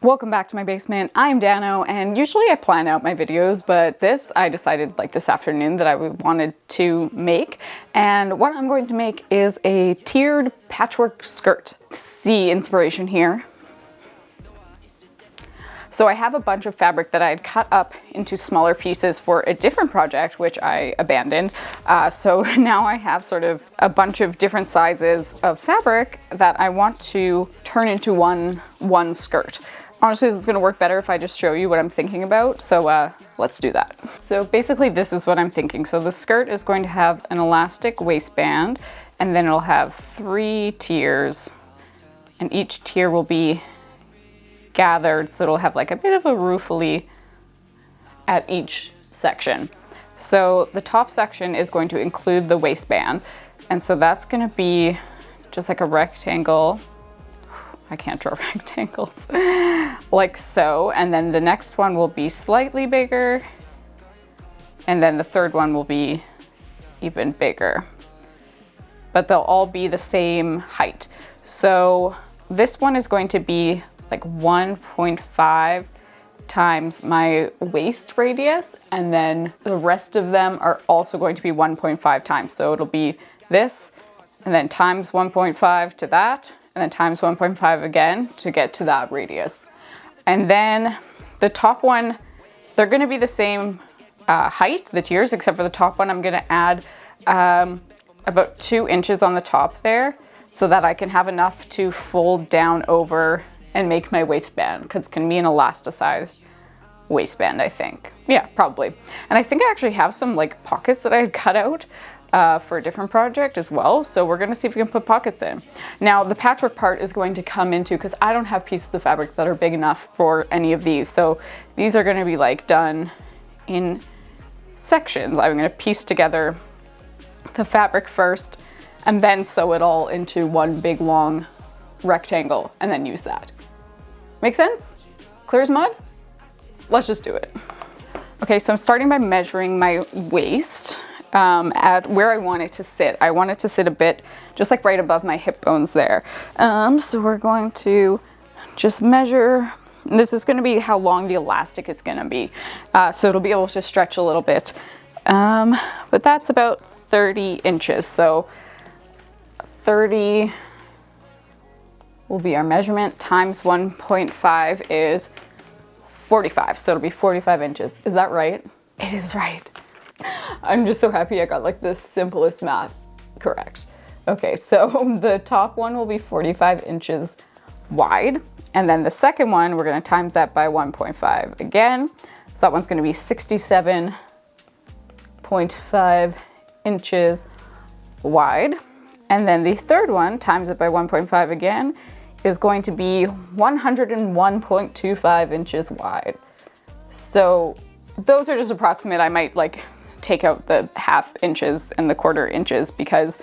Welcome back to my basement. I'm Dano, and usually I plan out my videos, but this I decided like this afternoon that I wanted to make. And what I'm going to make is a tiered patchwork skirt. See inspiration here. So I have a bunch of fabric that I had cut up into smaller pieces for a different project, which I abandoned. So now I have sort of a bunch of different sizes of fabric that I want to turn into one skirt. Honestly, this is gonna work better if I just show you what I'm thinking about. So let's do that. So basically this is what I'm thinking. So the skirt is going to have an elastic waistband, and then it'll have 3 tiers, and each tier will be gathered, so it'll have like a bit of a ruffly at each section. So the top section is going to include the waistband, and so that's going to be just like a rectangle. I can't draw rectangles. Like so, and then the next one will be slightly bigger, and then the third one will be even bigger, but they'll all be the same height. So this one is going to be like 1.5 times my waist radius, and then the rest of them are also going to be 1.5 times. So it'll be this, and then times 1.5 to that, and then times 1.5 again to get to that radius. And then the top one, they're gonna be the same height, the tiers, except for the top one I'm gonna add about 2 inches on the top there, so that I can have enough to fold down over and make my waistband, because it's gonna be an elasticized waistband, I think. Yeah, probably. And I think I actually have some like pockets that I had cut out for a different project as well. So we're gonna see if we can put pockets in. Now the patchwork part is going to come into, because I don't have pieces of fabric that are big enough for any of these. So these are gonna be like done in sections. I'm gonna piece together the fabric first and then sew it all into one big long rectangle and then use that. Make sense? Clear as mud? Let's just do it. Okay, so I'm starting by measuring my waist at where I want it to sit. I want it to sit a bit just like right above my hip bones there. So we're going to just measure. This is going to be how long the elastic is going to be. So it'll be able to stretch a little bit. But that's about 30 inches. So 30 will be our measurement times 1.5 is 45. So it'll be 45 inches. Is that right? It is right. I'm just so happy I got like the simplest math correct. Okay, so the top one will be 45 inches wide. And then the second one, we're gonna times that by 1.5 again. So that one's gonna be 67.5 inches wide. And then the third one, times it by 1.5 again, is going to be 101.25 inches wide. So those are just approximate. I might like take out the half inches and the quarter inches because.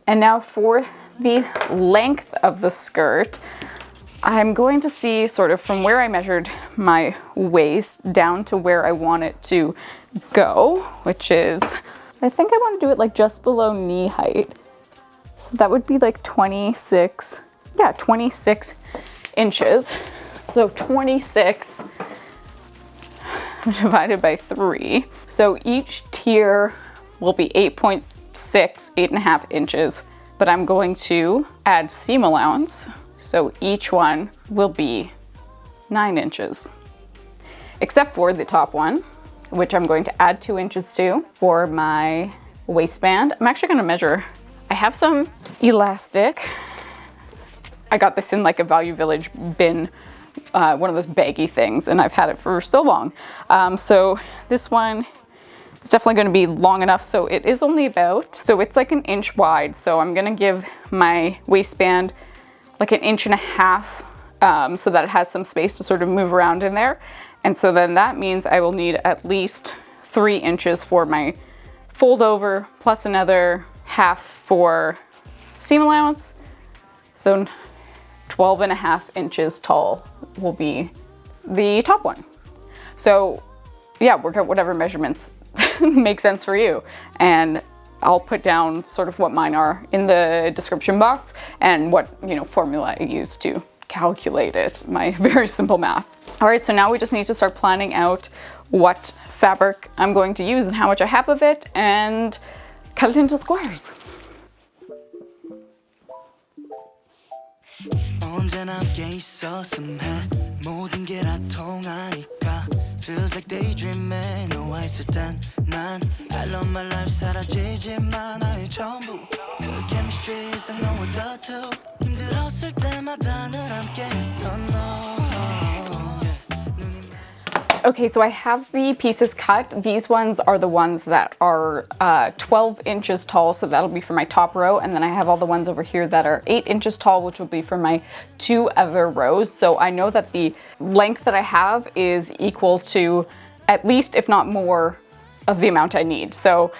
And now for the length of the skirt, I'm going to see sort of from where I measured my waist down to where I want it to go, which is, I think I want to do it like just below knee height. So that would be like 26 inches. So 26 divided by 3. So each tier will be 8.5 inches, but I'm going to add seam allowance. So each one will be 9 inches, except for the top one, which I'm going to add 2 inches to for my waistband. I'm actually going to measure. I have some elastic. I got this in like a Value Village bin, one of those baggy things, and I've had it for so long. So this one is definitely going to be long enough. So it is only about, so it's like 1 inch wide. So I'm going to give my waistband like 1.5 inches so that it has some space to sort of move around in there. And so then that means I will need at least 3 inches for my fold over, plus another half for seam allowance. So 12.5 inches tall will be the top one. So yeah, work out whatever measurements make sense for you. And I'll put down sort of what mine are in the description box and what, formula I use to calculate it, my very simple math. All right, so now we just need to start planning out what fabric I'm going to use and how much I have of it, and cut it into squares. Feels like daydreaming. 너와 있을 땐 난 I love my life 사라지지만 나의 전부. The chemistry is like no other two. 힘들었을 때마다 늘 함께했던 너. Okay, so I have the pieces cut. These ones are the ones that are 12 inches tall, so that'll be for my top row. And then I have all the ones over here that are 8 inches tall, which will be for my 2 other rows. So I know that the length that I have is equal to at least, if not more, of the amount I need. So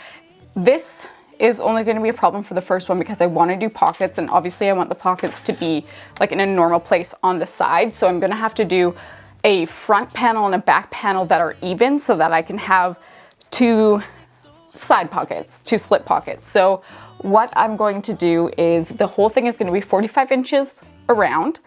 this is only going to be a problem for the first one because I want to do pockets, and obviously I want the pockets to be like in a normal place on the side. So I'm going to have to do a front panel and a back panel that are even so that I can have 2 side pockets, 2 slip pockets. So what I'm going to do is the whole thing is going to be 45 inches around.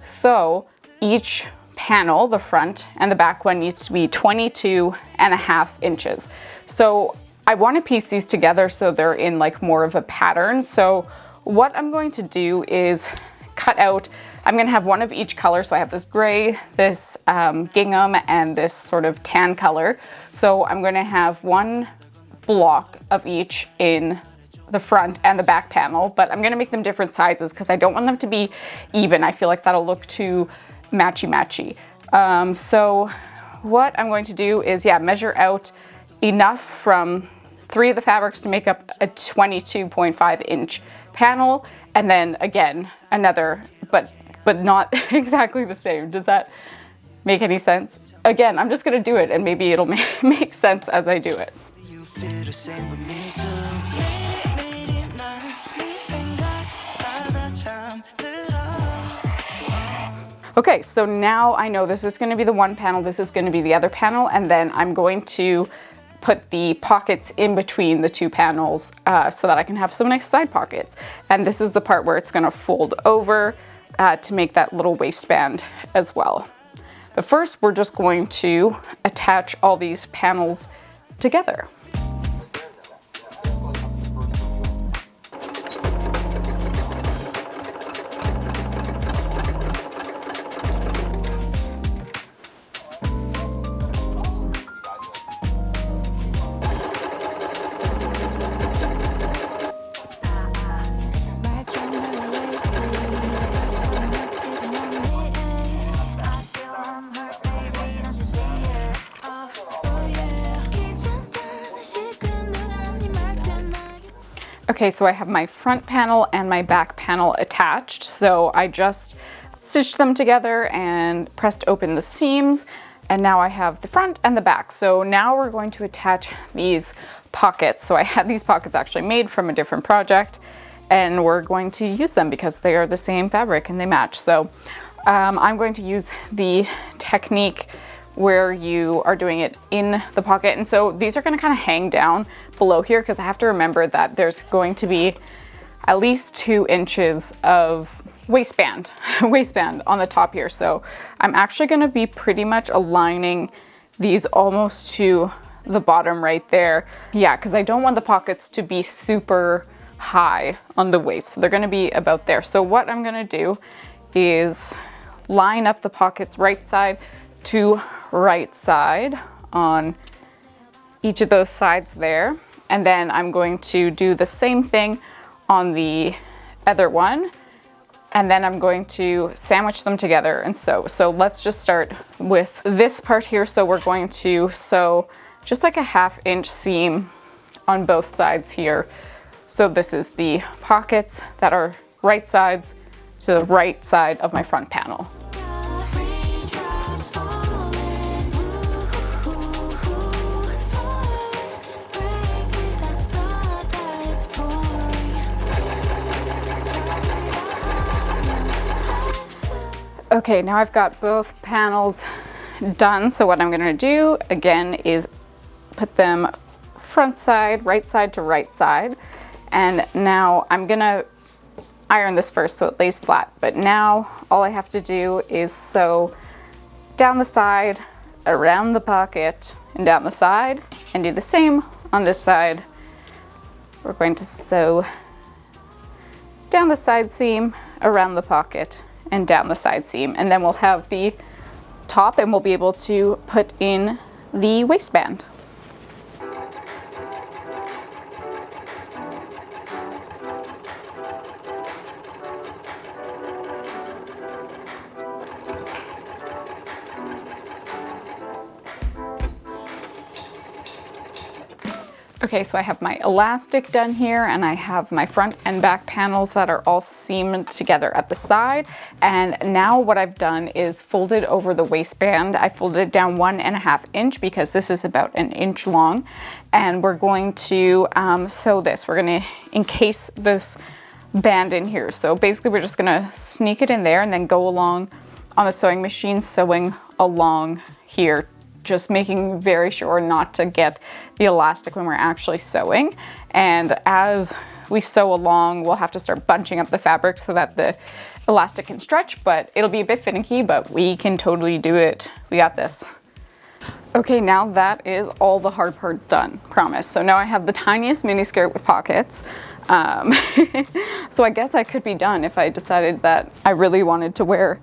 So each panel, the front and the back one, needs to be 22.5 inches. So I want to piece these together so they're in like more of a pattern. So what I'm going to do is cut out, I'm going to have one of each color. So I have this gray, this gingham, and this sort of tan color. So I'm going to have one block of each in the front and the back panel, but I'm going to make them different sizes because I don't want them to be even. I feel like that'll look too matchy-matchy. So what I'm going to do is, measure out enough from 3 of the fabrics to make up a 22.5 inch panel, and then again another, but not exactly the same. Does that make any sense? Again, I'm just gonna do it and maybe it'll make sense as I do it. Okay, so now I know this is going to be the one panel, this is going to be the other panel, and then I'm going to put the pockets in between the 2 panels so that I can have some nice side pockets. And this is the part where it's going to fold over to make that little waistband as well. But first, we're just going to attach all these panels together. Okay, so I have my front panel and my back panel attached. So I just stitched them together and pressed open the seams. And now I have the front and the back. So now we're going to attach these pockets. So I had these pockets actually made from a different project, and we're going to use them because they are the same fabric and they match. So I'm going to use the technique where you are doing it in the pocket. And so these are going to kind of hang down below here because I have to remember that there's going to be at least 2 inches of waistband on the top here. So I'm actually going to be pretty much aligning these almost to the bottom right there. Yeah, because I don't want the pockets to be super high on the waist. So they're going to be about there. So what I'm going to do is line up the pockets right side to right side on each of those sides there, and then I'm going to do the same thing on the other one, and then I'm going to sandwich them together and sew. So let's just start with this part here. So we're going to sew just like a 1/2 inch seam on both sides here. So this is the pockets that are right sides to the right side of my front panel. Okay, now I've got both panels done. So what I'm going to do again is put them front side, right side to right side. And now I'm going to iron this first so it lays flat. But now all I have to do is sew down the side, around the pocket, and down the side, and do the same on this side. We're going to sew down the side seam, around the pocket, and down the side seam, and then we'll have the top and we'll be able to put in the waistband. Okay, so I have my elastic done here, and I have my front and back panels that are all seamed together at the side. And now what I've done is folded over the waistband. I folded it down 1.5 inch because this is about 1 inch long. And we're going to sew this. We're going to encase this band in here. So basically we're just going to sneak it in there and then go along on the sewing machine, sewing along here, just making very sure not to get the elastic when we're actually sewing. And as we sew along, we'll have to start bunching up the fabric so that the elastic can stretch, but it'll be a bit finicky, but we can totally do it. We got this. Okay, now that is all the hard parts done, promise. So now I have the tiniest mini skirt with pockets. So I guess I could be done if I decided that I really wanted to wear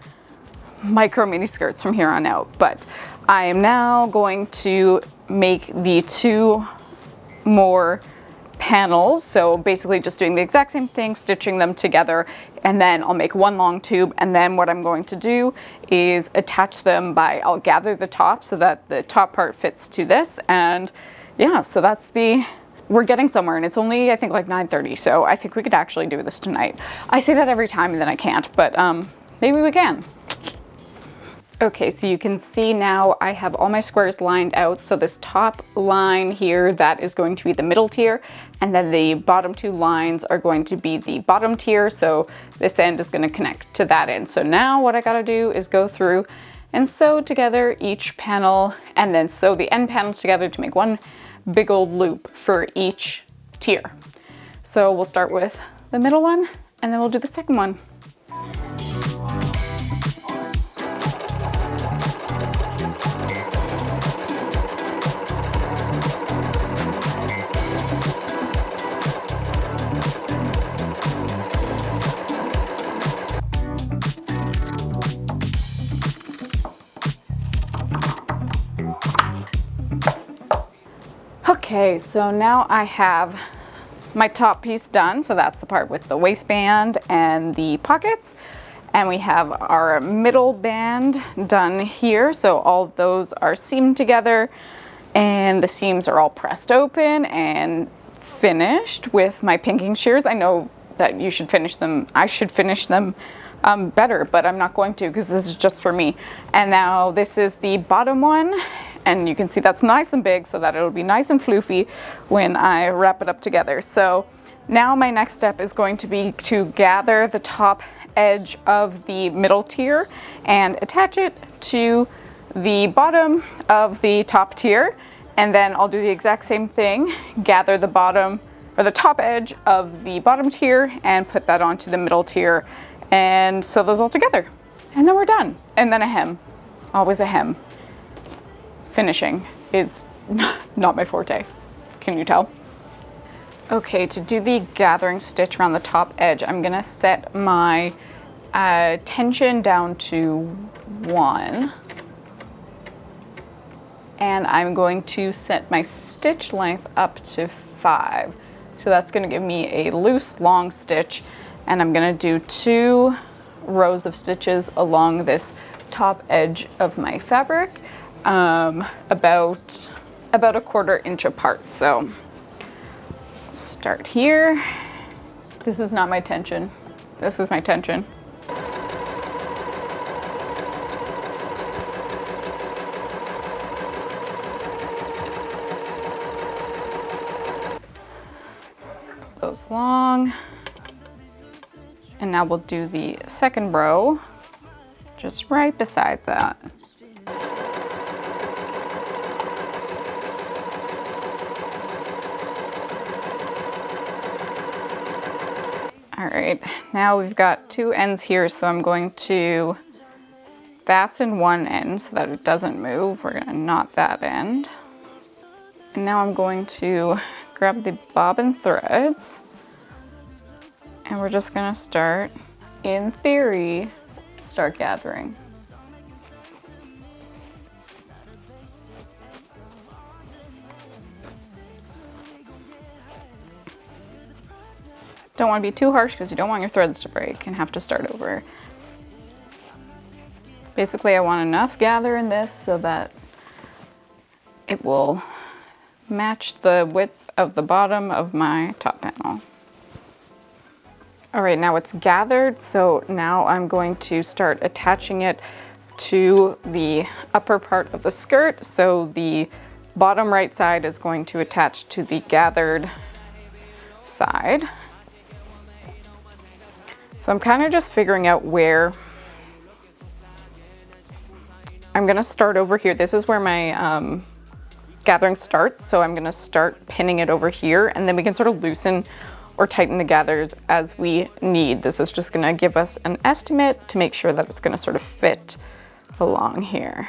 micro mini skirts from here on out, but I am now going to make the 2 more panels. So basically just doing the exact same thing, stitching them together, and then I'll make 1 long tube. And then what I'm going to do is attach them I'll gather the top so that the top part fits to this. And yeah, so we're getting somewhere, and it's only, I think, like 9:30. So I think we could actually do this tonight. I say that every time and then I can't, but maybe we can. Okay, so you can see now I have all my squares lined out. So this top line here, that is going to be the middle tier, and then the bottom 2 lines are going to be the bottom tier. So this end is going to connect to that end. So now what I got to do is go through and sew together each panel, and then sew the end panels together to make one big old loop for each tier. So we'll start with the middle one, and then we'll do the second one. Okay, so now I have my top piece done. So that's the part with the waistband and the pockets. And we have our middle band done here. So all of those are seamed together, and the seams are all pressed open and finished with my pinking shears. I know that you should finish them. I should finish them better, but I'm not going to because this is just for me. And now this is the bottom one. And you can see that's nice and big so that it'll be nice and floofy when I wrap it up together. So now my next step is going to be to gather the top edge of the middle tier and attach it to the bottom of the top tier. And then I'll do the exact same thing, gather the bottom or the top edge of the bottom tier and put that onto the middle tier and sew those all together. And then we're done. And then a hem, always a hem. Finishing is not my forte. Can you tell? Okay, to do the gathering stitch around the top edge, I'm gonna set my tension down to 1. And I'm going to set my stitch length up to 5. So that's gonna give me a loose long stitch, and I'm gonna do 2 rows of stitches along this top edge of my fabric. About 1/4 inch apart. So start here. This is not my tension. This is my tension. Those long. And now we'll do the second row just right beside that. All right, now we've got two ends here, so I'm going to fasten one end so that it doesn't move. We're gonna knot that end. And now I'm going to grab the bobbin threads, and we're just gonna start, in theory, start gathering. Don't want to be too harsh because you don't want your threads to break and have to start over. Basically, I want enough gather in this so that it will match the width of the bottom of my top panel. All right, now it's gathered, so now I'm going to start attaching it to the upper part of the skirt. So the bottom right side is going to attach to the gathered side. So I'm kind of just figuring out where I'm gonna start over here. This is where my gathering starts. So I'm gonna start pinning it over here, and then we can sort of loosen or tighten the gathers as we need. This is just gonna give us an estimate to make sure that it's gonna sort of fit along here.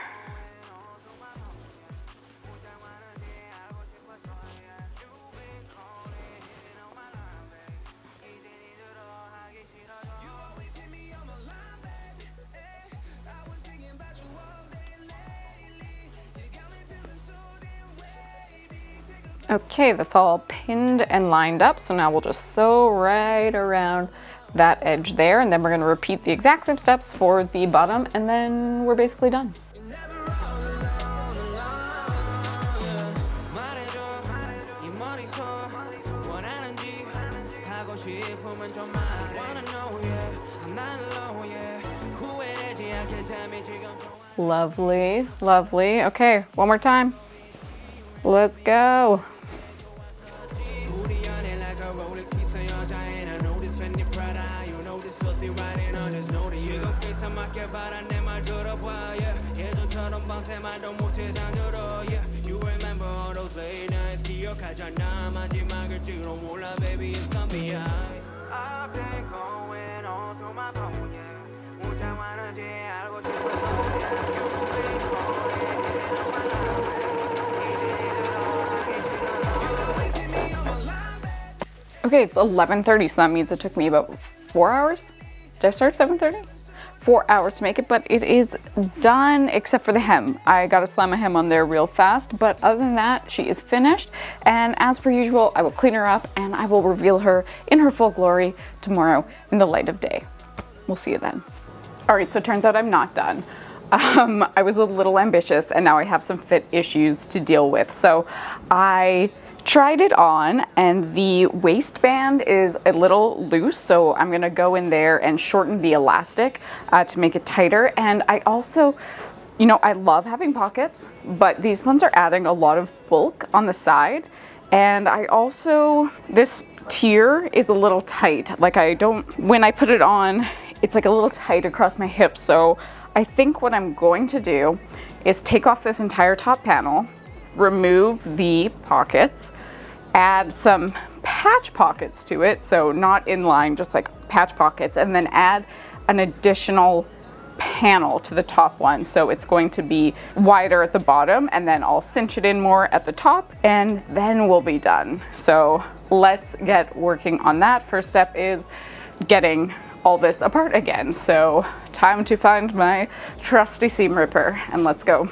Okay, that's all pinned and lined up. So now we'll just sew right around that edge there, and then we're gonna repeat the exact same steps for the bottom, and then we're basically done. Lovely, lovely. Okay, one more time. Let's go. Okay, it's 11:30, so that means it took me about 4 hours. Did I start at 7:30? 4 hours to make it, but it is done except for the hem. I gotta slam a hem on there real fast, but other than that, she is finished. And as per usual, I will clean her up and I will reveal her in her full glory tomorrow in the light of day. We'll see you then. All right, so it turns out I'm not done. I was a little ambitious and now I have some fit issues to deal with. So I tried it on and the waistband is a little loose, so I'm gonna go in there and shorten the elastic to make it tighter. And I also, you know, I love having pockets, but these ones are adding a lot of bulk on the side. And I also, this tier is a little tight. Like when I put it on, it's like a little tight across my hips. So I think what I'm going to do is take off this entire top panel, remove the pockets, add some patch pockets to it, so not inline, just like patch pockets, and then add an additional panel to the top one. So it's going to be wider at the bottom, and then I'll cinch it in more at the top, and then we'll be done. So let's get working on that. First step is getting all this apart again. So time to find my trusty seam ripper, and let's go.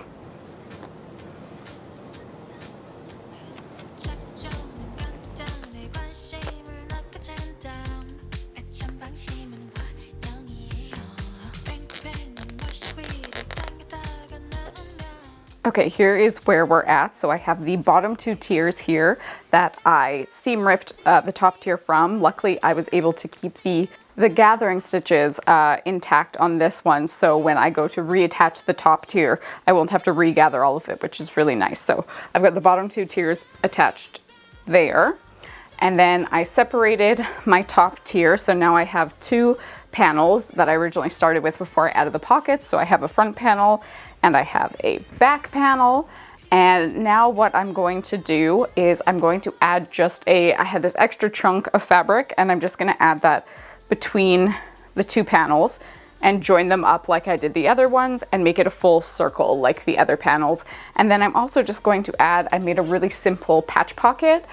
Okay, here is where we're at. So I have the bottom two tiers here that I seam ripped the top tier from. Luckily, I was able to keep the gathering stitches intact on this one. So when I go to reattach the top tier, I won't have to regather all of it, which is really nice. So I've got the bottom two tiers attached there. And then I separated my top tier. So now I have two panels that I originally started with before I added the pockets. So I have a front panel and I have a back panel. And now what I'm going to do is I'm going to add just I had this extra chunk of fabric and I'm just gonna add that between the two panels and join them up like I did the other ones and make it a full circle like the other panels. And then I'm also just going to add, I made a really simple patch pocket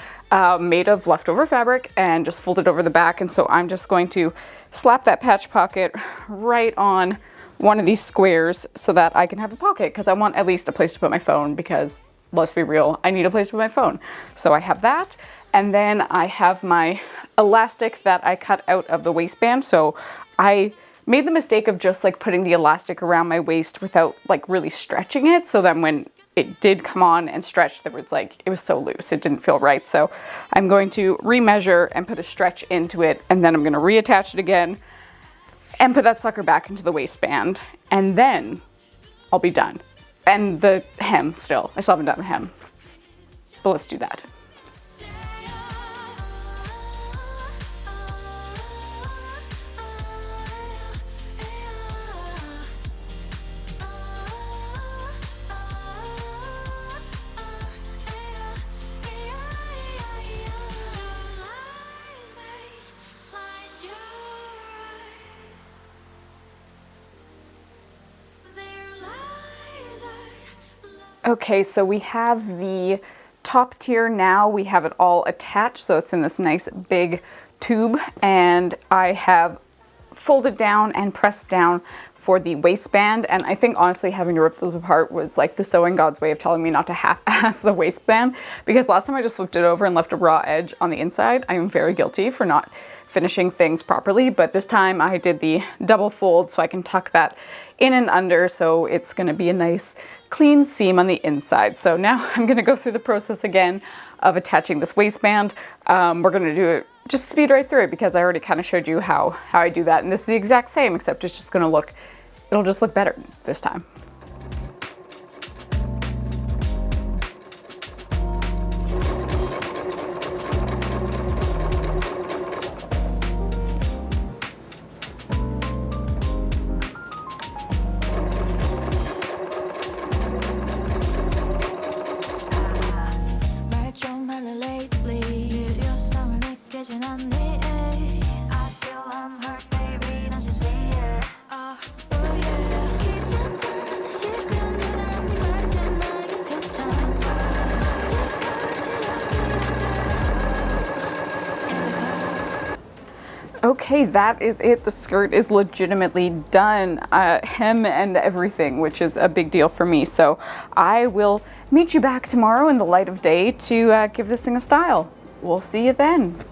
made of leftover fabric and just folded over the back. And so I'm just going to slap that patch pocket right on one of these squares so that I can have a pocket, because I want at least a place to put my phone, because let's be real, I need a place to put my phone. So I have that. And then I have my elastic that I cut out of the waistband. So I made the mistake of just like putting the elastic around my waist without like really stretching it. So then when it did come on and stretch, there was like, it was so loose, it didn't feel right. So I'm going to remeasure and put a stretch into it. And then I'm going to reattach it again and put that sucker back into the waistband. And then I'll be done. And the hem still, I still haven't done the hem, but let's do that. Okay, so we have the top tier now. We have it all attached, so it's in this nice big tube, and I have folded down and pressed down for the waistband. And I think honestly having to rip this apart was like the sewing god's way of telling me not to half-ass the waistband, because last time I just flipped it over and left a raw edge on the inside. I am very guilty for not finishing things properly, but this time I did the double fold so I can tuck that in and under, so it's gonna be a nice clean seam on the inside. So now I'm gonna go through the process again of attaching this waistband. We're gonna do it, just speed right through it, because I already kind of showed you how I do that. And this is the exact same, except it's just gonna look, it'll just look better this time. Okay, that is it. The skirt is legitimately done. Hem and everything, which is a big deal for me. So I will meet you back tomorrow in the light of day to give this thing a style. We'll see you then.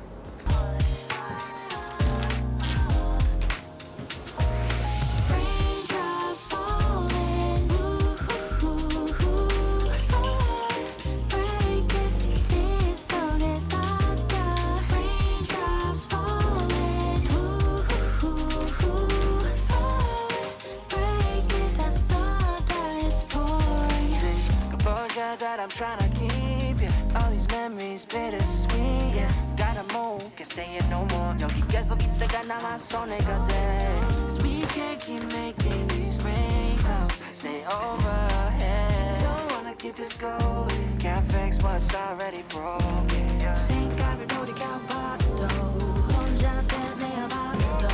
That I'm trying to keep, yeah. All these memories bittersweet, yeah. Gotta move, can't stay here no more. 여기 계속 있다가 나만 손해가 돼. 'Cause we can't keep making these raindrops stay overhead. Don't wanna keep this going, can't fix what's already broken. 생각을 돌이켜봐도 혼자 되뇌어봐도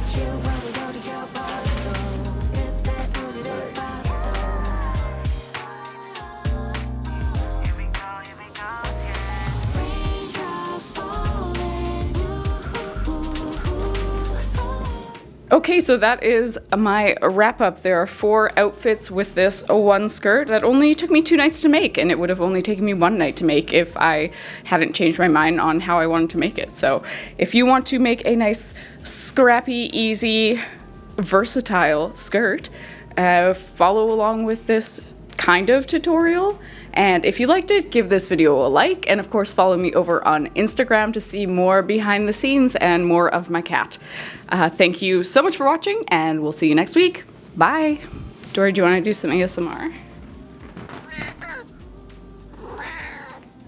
지우개를 돌이켜봐도 Okay, so that is my wrap up. There are 4 outfits with this one skirt that only took me 2 nights to make, and it would have only taken me 1 night to make if I hadn't changed my mind on how I wanted to make it. So if you want to make a nice, scrappy, easy, versatile skirt, follow along with this kind of tutorial. And if you liked it, give this video a like, and of course follow me over on Instagram to see more behind the scenes and more of my cat. Thank you so much for watching, and we'll see you next week. Bye. Dory, do you want to do some ASMR?